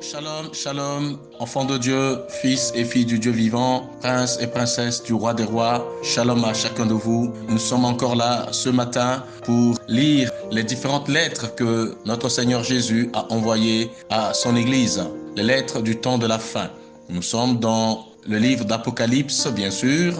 Shalom, shalom, enfants de Dieu, fils et filles du Dieu vivant, princes et princesses du roi des rois, shalom à chacun de vous. Nous sommes encore là ce matin pour lire les différentes lettres que notre Seigneur Jésus a envoyées à son Église, les lettres du temps de la fin. Nous sommes dans le livre d'Apocalypse, bien sûr.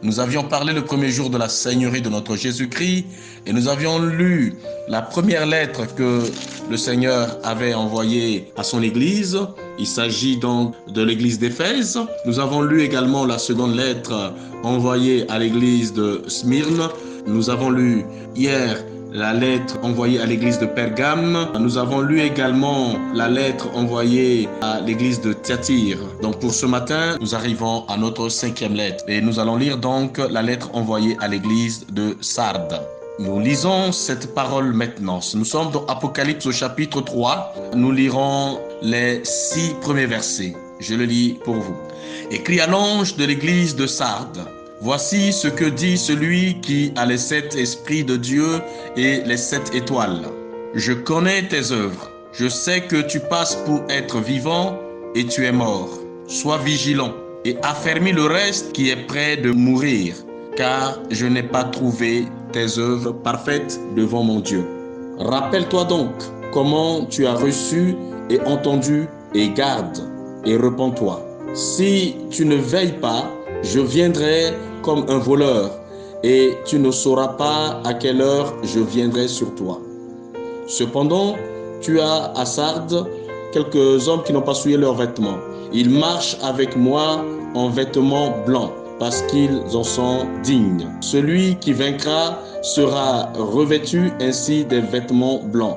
Nous avions parlé le premier jour de la Seigneurie de notre Jésus-Christ et nous avions lu la première lettre que le Seigneur avait envoyée à son Église. Il s'agit donc de l'Église d'Éphèse. Nous avons lu également la seconde lettre envoyée à l'Église de Smyrne. Nous avons lu hier la lettre envoyée à l'église de Pergame. Nous avons lu également la lettre envoyée à l'église de Thyatire. Donc pour ce matin, nous arrivons à notre cinquième lettre. Et nous allons lire donc la lettre envoyée à l'église de Sardes. Nous lisons cette parole maintenant. Nous sommes dans Apocalypse au chapitre 3. Nous lirons les 6 premiers versets. Je le lis pour vous. Écrit à l'ange de l'église de Sardes. Voici ce que dit celui qui a les 7 esprits de Dieu et les 7 étoiles. Je connais tes œuvres. Je sais que tu passes pour être vivant et tu es mort. Sois vigilant et affermis le reste qui est prêt de mourir, car je n'ai pas trouvé tes œuvres parfaites devant mon Dieu. Rappelle-toi donc comment tu as reçu et entendu et garde et repens-toi. Si tu ne veilles pas, je viendrai comme un voleur, et tu ne sauras pas à quelle heure je viendrai sur toi. Cependant, tu as à Sardes quelques hommes qui n'ont pas souillé leurs vêtements. Ils marchent avec moi en vêtements blancs, parce qu'ils en sont dignes. Celui qui vaincra sera revêtu ainsi des vêtements blancs.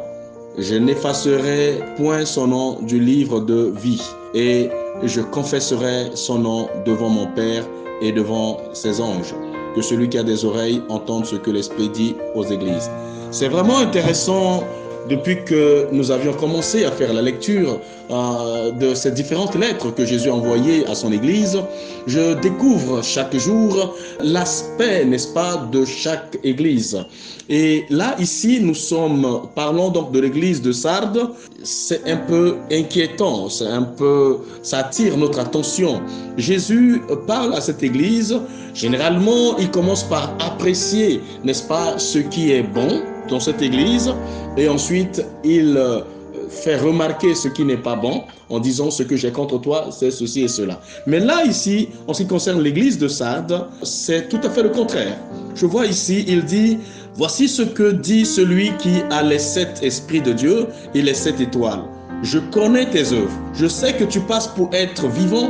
Je n'effacerai point son nom du livre de vie, et je confesserai son nom devant mon Père et devant ses anges. Que celui qui a des oreilles entende ce que l'Esprit dit aux églises. C'est vraiment intéressant. Depuis que nous avions commencé à faire la lecture de ces différentes lettres que Jésus a envoyées à son Église, je découvre chaque jour l'aspect, n'est-ce pas, de chaque Église. Et là, ici, parlons donc de l'Église de Sardes. C'est un peu inquiétant, ça attire notre attention. Jésus parle à cette Église. Généralement, il commence par apprécier, n'est-ce pas, ce qui est bon dans cette Église, et ensuite il fait remarquer ce qui n'est pas bon en disant ce que j'ai contre toi, c'est ceci et cela. Mais là, ici, en ce qui concerne l'église de Sardes, c'est tout à fait le contraire. Je vois ici, il dit, voici ce que dit celui qui a les 7 esprits de Dieu et les 7 étoiles. Je connais tes œuvres. Je sais que tu passes pour être vivant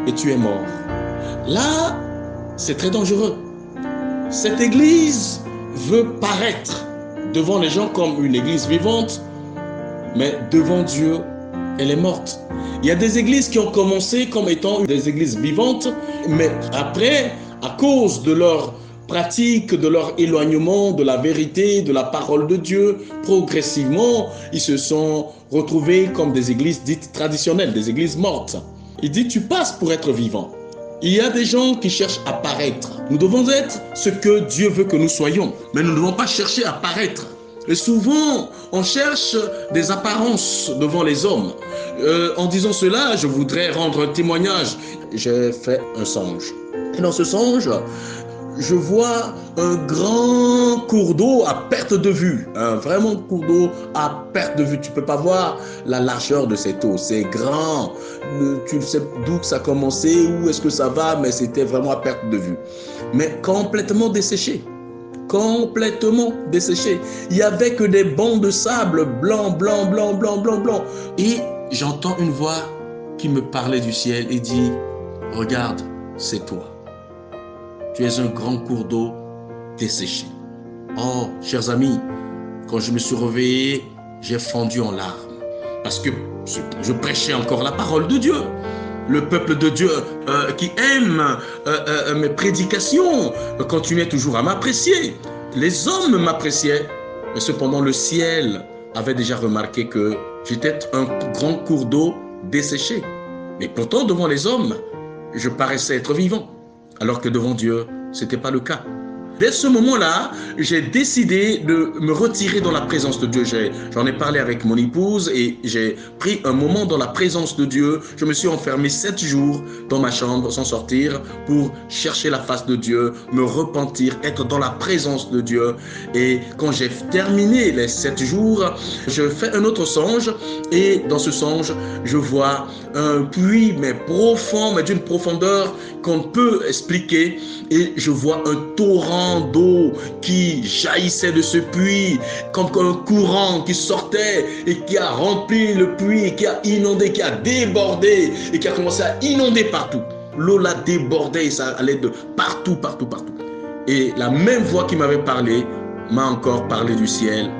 et tu es mort. Là, c'est très dangereux. Cette église veut paraître devant les gens comme une église vivante, mais devant Dieu, elle est morte. Il y a des églises qui ont commencé comme étant des églises vivantes, mais après, à cause de leur pratique, de leur éloignement de la vérité, de la parole de Dieu, progressivement, ils se sont retrouvés comme des églises dites traditionnelles, des églises mortes. Il dit, tu passes pour être vivant. Il y a des gens qui cherchent à paraître. Nous devons être ce que Dieu veut que nous soyons, mais nous ne devons pas chercher à paraître. Et souvent, on cherche des apparences devant les hommes. En disant cela, je voudrais rendre un témoignage. J'ai fait un songe. Et dans ce songe, je vois un grand cours d'eau à perte de vue. Un vraiment cours d'eau à perte de vue. Tu ne peux pas voir la largeur de cette eau. C'est grand. Tu ne sais d'où ça a commencé, où est-ce que ça va, mais c'était vraiment à perte de vue. Mais complètement desséché. Complètement desséché. Il n'y avait que des bancs de sable blanc. Et j'entends une voix qui me parlait du ciel et dit, regarde, c'est toi. Tu es un grand cours d'eau desséché. Oh, chers amis, quand je me suis réveillé, j'ai fondu en larmes. Parce que je prêchais encore la parole de Dieu. Le peuple de Dieu qui aime mes prédications continuait toujours à m'apprécier. Les hommes m'appréciaient, mais cependant le ciel avait déjà remarqué que j'étais un grand cours d'eau desséché. Mais pourtant, devant les hommes, je paraissais être vivant, alors que devant Dieu, ce n'était pas le cas. Dès ce moment-là, j'ai décidé de me retirer dans la présence de Dieu. J'en ai parlé avec mon épouse et j'ai pris un moment dans la présence de Dieu. Je me suis enfermé 7 jours dans ma chambre sans sortir pour chercher la face de Dieu, me repentir, être dans la présence de Dieu. Et quand j'ai terminé les 7 jours, je fais un autre songe et dans ce songe, je vois un puits mais profond, mais d'une profondeur qu'on peut expliquer, et je vois un torrent d'eau qui jaillissait de ce puits comme un courant qui sortait et qui a rempli le puits, qui a inondé, qui a débordé et qui a commencé à inonder partout. L'eau l'a débordé et ça allait de partout, partout, partout. Et la même voix qui m'avait parlé m'a encore parlé du ciel.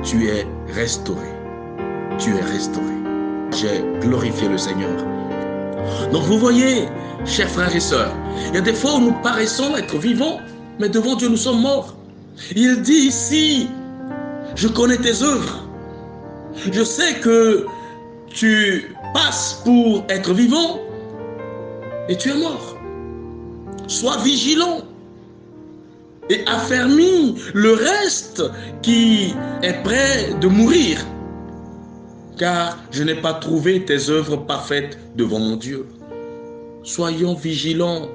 Tu es restauré. Tu es restauré. J'ai glorifié le Seigneur. Donc vous voyez, chers frères et sœurs, il y a des fois où nous paraissons être vivants, mais devant Dieu nous sommes morts. Il dit ici, je connais tes œuvres. Je sais que tu passes pour être vivant et tu es mort. Sois vigilant et affermis le reste qui est prêt de mourir. Car je n'ai pas trouvé tes œuvres parfaites devant mon Dieu. Soyons vigilants.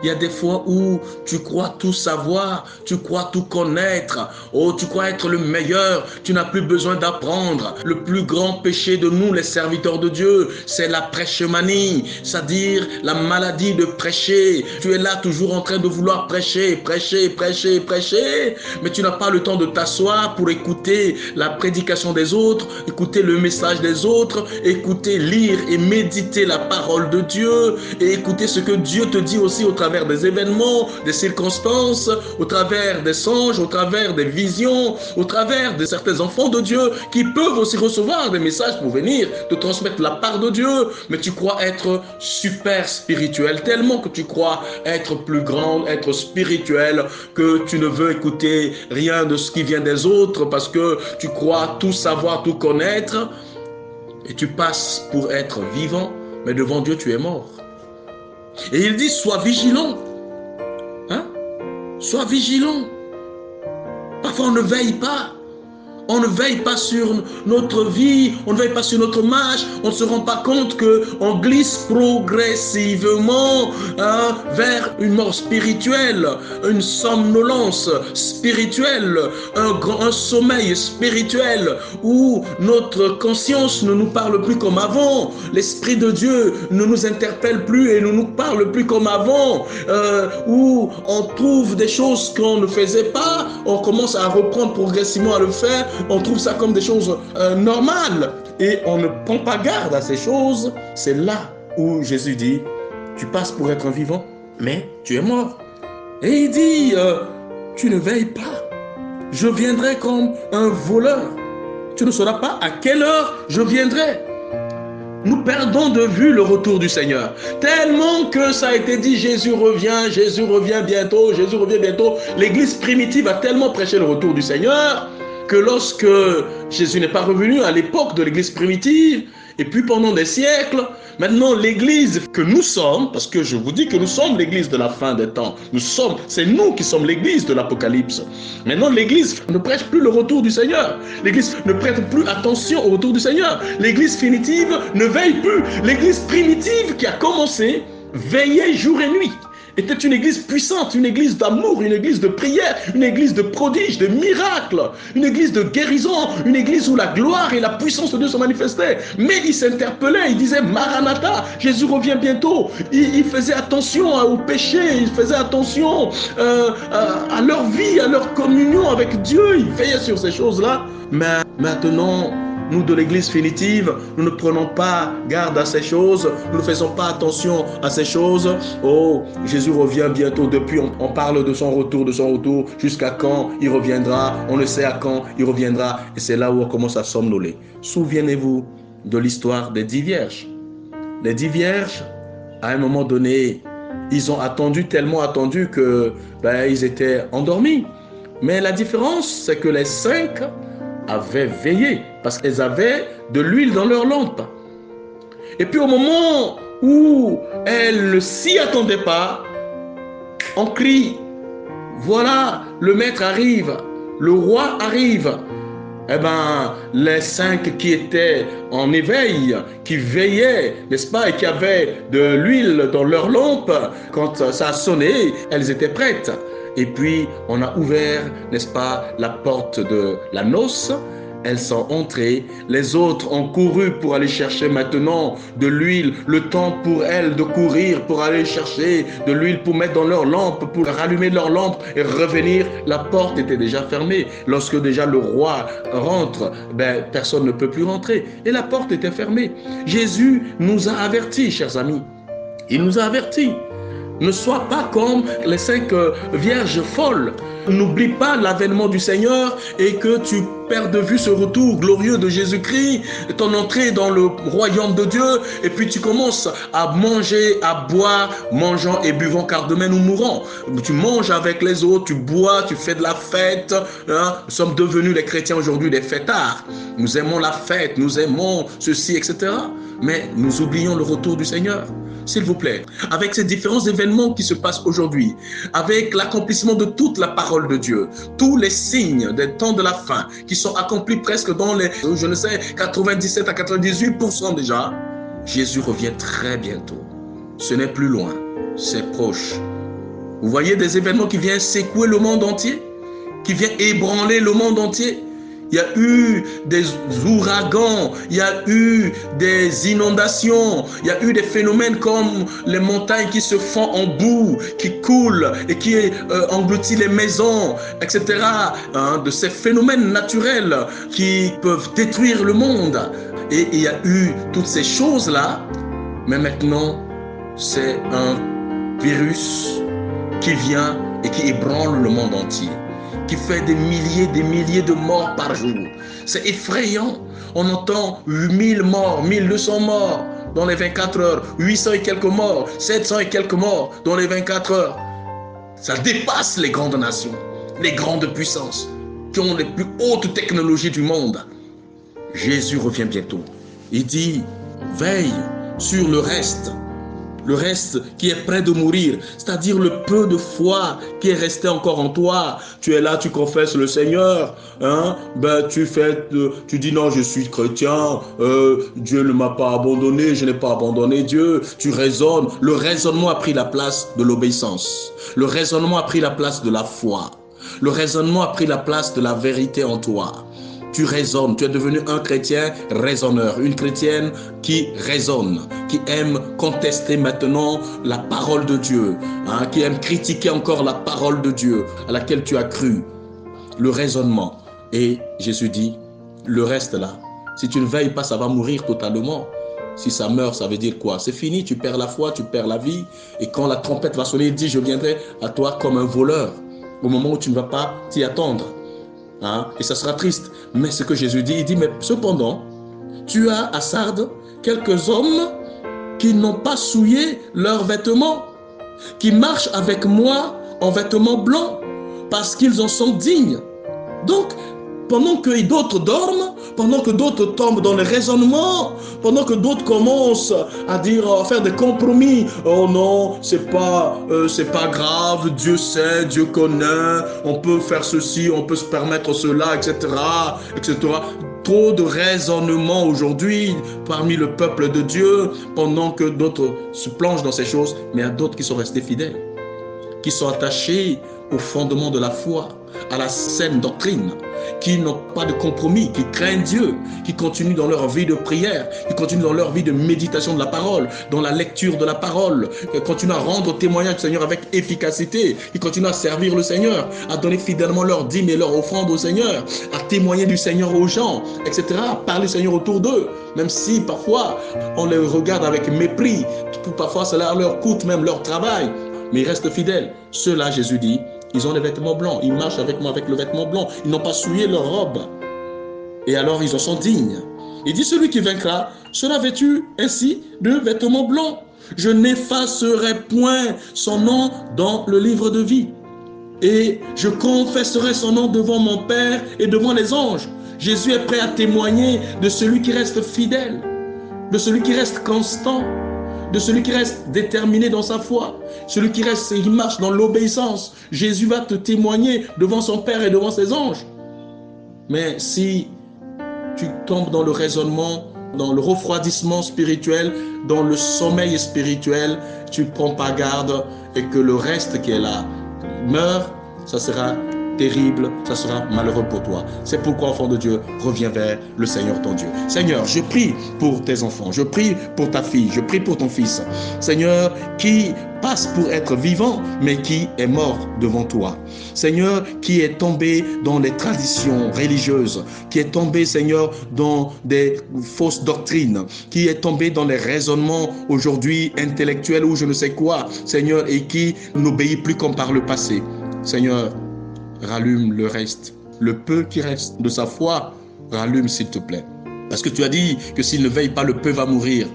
Il y a des fois où tu crois tout savoir, tu crois tout connaître, oh, tu crois être le meilleur, tu n'as plus besoin d'apprendre. Le plus grand péché de nous, les serviteurs de Dieu, c'est la prêchemanie, c'est-à-dire la maladie de prêcher. Tu es là toujours en train de vouloir prêcher, prêcher, prêcher, prêcher, mais tu n'as pas le temps de t'asseoir pour écouter la prédication des autres, écouter le message des autres, écouter, lire et méditer la parole de Dieu et écouter ce que Dieu te dit aussi au travers des événements, des circonstances, au travers des songes, au travers des visions, au travers de certains enfants de Dieu qui peuvent aussi recevoir des messages pour venir te transmettre la part de Dieu. Mais tu crois être super spirituel, tellement que tu crois être plus grand, être spirituel, que tu ne veux écouter rien de ce qui vient des autres parce que tu crois tout savoir, tout connaître, et tu passes pour être vivant, mais devant Dieu tu es mort. Et il dit, sois vigilant. Hein? Sois vigilant. Parfois, on ne veille pas. On ne veille pas sur notre vie, on ne veille pas sur notre marche, on ne se rend pas compte qu'on glisse progressivement vers une mort spirituelle, une somnolence spirituelle, un sommeil spirituel où notre conscience ne nous parle plus comme avant, l'Esprit de Dieu ne nous interpelle plus et ne nous parle plus comme avant, où on trouve des choses qu'on ne faisait pas, on commence à reprendre progressivement à le faire. On trouve ça comme des choses normales et on ne prend pas garde à ces choses. C'est là où Jésus dit, tu passes pour être un vivant, mais tu es mort. Et il dit, tu ne veilles pas. Je viendrai comme un voleur. Tu ne sauras pas à quelle heure je viendrai. Nous perdons de vue le retour du Seigneur. Tellement que ça a été dit, Jésus revient bientôt, Jésus revient bientôt. L'église primitive a tellement prêché le retour du Seigneur que lorsque Jésus n'est pas revenu à l'époque de l'église primitive, et puis pendant des siècles, maintenant l'église que nous sommes, parce que je vous dis que nous sommes l'église de la fin des temps, c'est nous qui sommes l'église de l'Apocalypse. Maintenant l'église ne prêche plus le retour du Seigneur, l'église ne prête plus attention au retour du Seigneur, l'église primitive ne veille plus, l'église primitive qui a commencé veillait jour et nuit. Était une église puissante, une église d'amour, une église de prière, une église de prodiges, de miracles, une église de guérison, une église où la gloire et la puissance de Dieu se manifestaient. Mais ils s'interpellaient, ils disaient Maranatha, Jésus revient bientôt. Ils faisaient attention au péché, ils faisaient attention à leur vie, à leur communion avec Dieu. Ils veillaient sur ces choses-là. Mais maintenant, nous de l'église finitive, nous ne prenons pas garde à ces choses, nous ne faisons pas attention à ces choses. Oh, Jésus revient bientôt, depuis on parle de son retour, jusqu'à quand il reviendra, on ne sait à quand il reviendra, et c'est là où on commence à somnoler. Souvenez-vous de l'histoire des 10 vierges. Les 10 vierges, à un moment donné, ils ont attendu, tellement attendu que ils étaient endormis. Mais la différence, c'est que les 5 avaient veillé parce qu'elles avaient de l'huile dans leur lampe. Et puis au moment où elles ne s'y attendaient pas, on crie voilà, le maître arrive, le roi arrive. Eh bien, les 5 qui étaient en éveil, qui veillaient, n'est-ce pas, et qui avaient de l'huile dans leur lampe, quand ça a sonné, elles étaient prêtes. Et puis, on a ouvert, n'est-ce pas, la porte de la noce. Elles sont entrées. Les autres ont couru pour aller chercher maintenant de l'huile. Le temps pour elles de courir pour aller chercher de l'huile pour mettre dans leur lampe, pour rallumer leur lampe et revenir. La porte était déjà fermée. Lorsque déjà le roi rentre, personne ne peut plus rentrer. Et la porte était fermée. Jésus nous a avertis, chers amis. Il nous a avertis. Ne sois pas comme les 5 vierges folles. N'oublie pas l'avènement du Seigneur et que tu perds de vue ce retour glorieux de Jésus-Christ, ton entrée dans le royaume de Dieu, et puis tu commences à manger, à boire, mangeant et buvant, car demain nous mourrons. Tu manges avec les autres, tu bois, tu fais de la fête. Hein? Nous sommes devenus les chrétiens aujourd'hui des fêtards. Nous aimons la fête, nous aimons ceci, etc. Mais nous oublions le retour du Seigneur. S'il vous plaît, avec ces différents événements qui se passent aujourd'hui, avec l'accomplissement de toute la parole de Dieu, tous les signes des temps de la fin qui sont accomplis presque dans les, 97 à 98% déjà, Jésus revient très bientôt. Ce n'est plus loin, c'est proche. Vous voyez des événements qui viennent secouer le monde entier, qui viennent ébranler le monde entier. Il y a eu des ouragans, il y a eu des inondations, il y a eu des phénomènes comme les montagnes qui se font en boue, qui coulent et qui engloutissent les maisons, etc. De ces phénomènes naturels qui peuvent détruire le monde. Et il y a eu toutes ces choses-là, mais maintenant, c'est un virus qui vient et qui ébranle le monde entier, qui fait des milliers de morts par jour. C'est effrayant. On entend 1000 morts, 1200 morts dans les 24 heures, 800 et quelques morts, 700 et quelques morts dans les 24 heures. Ça dépasse les grandes nations, les grandes puissances qui ont les plus hautes technologies du monde. Jésus revient bientôt. Il dit, veille sur le reste qui est prêt de mourir, c'est-à-dire le peu de foi qui est resté encore en toi. Tu es là, tu confesses le Seigneur, tu dis non, je suis chrétien, Dieu ne m'a pas abandonné, je n'ai pas abandonné Dieu. Tu raisonnes. Le raisonnement a pris la place de l'obéissance. Le raisonnement a pris la place de la foi. Le raisonnement a pris la place de la vérité en toi. Tu raisonnes, tu es devenu un chrétien raisonneur, une chrétienne qui raisonne, qui aime contester maintenant la parole de Dieu, qui aime critiquer encore la parole de Dieu à laquelle tu as cru. Le raisonnement. Et Jésus dit, le reste là, si tu ne veilles pas, ça va mourir totalement. Si ça meurt, ça veut dire quoi? C'est fini, tu perds la foi, tu perds la vie. Et quand la trompette va sonner, il dit, je viendrai à toi comme un voleur, au moment où tu ne vas pas t'y attendre. Et ça sera triste. Mais ce que Jésus dit, il dit, mais cependant, tu as à Sardes quelques hommes qui n'ont pas souillé leurs vêtements, qui marchent avec moi en vêtements blancs, parce qu'ils en sont dignes. Donc, pendant que d'autres dorment, pendant que d'autres tombent dans les raisonnements, pendant que d'autres commencent à dire, à faire des compromis, oh non, c'est pas grave, Dieu sait, Dieu connaît, on peut faire ceci, on peut se permettre cela, etc., etc. Trop de raisonnements aujourd'hui parmi le peuple de Dieu, pendant que d'autres se plongent dans ces choses, mais il y a d'autres qui sont restés fidèles, qui sont attachés au fondement de la foi, à la saine doctrine, qui n'ont pas de compromis, qui craignent Dieu, qui continuent dans leur vie de prière, qui continuent dans leur vie de méditation de la parole, dans la lecture de la parole, qui continuent à rendre témoignage du Seigneur avec efficacité, qui continuent à servir le Seigneur, à donner fidèlement leur dîme et leur offrande au Seigneur, à témoigner du Seigneur aux gens, etc., à parler du Seigneur autour d'eux, même si parfois on les regarde avec mépris, parfois cela leur coûte même leur travail, mais ils restent fidèles. Ceux-là, Jésus dit, ils ont les vêtements blancs, ils marchent avec moi avec le vêtement blanc, ils n'ont pas souillé leur robe. Et alors ils en sont dignes. Il dit, celui qui vaincra sera vêtu ainsi de vêtements blancs. Je n'effacerai point son nom dans le livre de vie. Et je confesserai son nom devant mon Père et devant les anges. Jésus est prêt à témoigner de celui qui reste fidèle, de celui qui reste constant, de celui qui reste déterminé dans sa foi, celui qui reste et qui marche dans l'obéissance. Jésus va te témoigner devant son Père et devant ses anges. Mais si tu tombes dans le raisonnement, dans le refroidissement spirituel, dans le sommeil spirituel, tu ne prends pas garde et que le reste qui est là meurt, ça sera terrible, ça sera malheureux pour toi. C'est pourquoi, enfant de Dieu, reviens vers le Seigneur ton Dieu. Seigneur, je prie pour tes enfants, je prie pour ta fille, je prie pour ton fils. Seigneur, qui passe pour être vivant, mais qui est mort devant toi. Seigneur, qui est tombé dans les traditions religieuses, qui est tombé, Seigneur, dans des fausses doctrines, qui est tombé dans les raisonnements aujourd'hui intellectuels ou je ne sais quoi, Seigneur, et qui n'obéit plus comme par le passé. Seigneur, rallume le reste, le peu qui reste de sa foi, rallume s'il te plaît. Parce que tu as dit que s'il ne veille pas, le peu va mourir.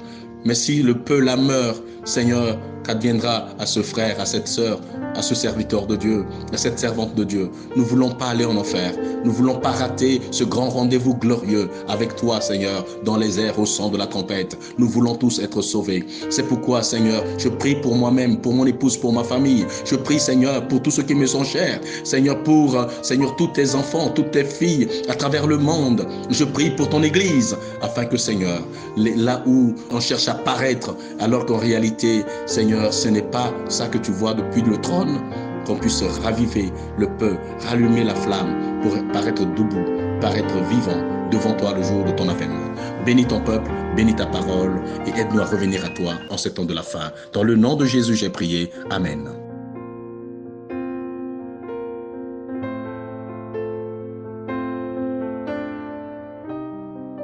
Mais si le peu la meurt, Seigneur, qu'adviendra à ce frère, à cette sœur, à ce serviteur de Dieu, à cette servante de Dieu? Nous ne voulons pas aller en enfer. Nous ne voulons pas rater ce grand rendez-vous glorieux avec toi, Seigneur, dans les airs au son de la tempête. Nous voulons tous être sauvés. C'est pourquoi, Seigneur, je prie pour moi-même, pour mon épouse, pour ma famille. Je prie, Seigneur, pour tous ceux qui me sont chers. Seigneur, pour, Seigneur, tous tes enfants, toutes tes filles à travers le monde. Je prie pour ton Église, afin que, Seigneur, là où on cherche à paraître, alors qu'en réalité, Seigneur, ce n'est pas ça que tu vois depuis le trône, qu'on puisse raviver le peu, rallumer la flamme pour paraître debout, paraître vivant devant toi le jour de ton avènement. Bénis ton peuple, bénis ta parole et aide-nous à revenir à toi en ces temps de la fin. Dans le nom de Jésus, j'ai prié. Amen.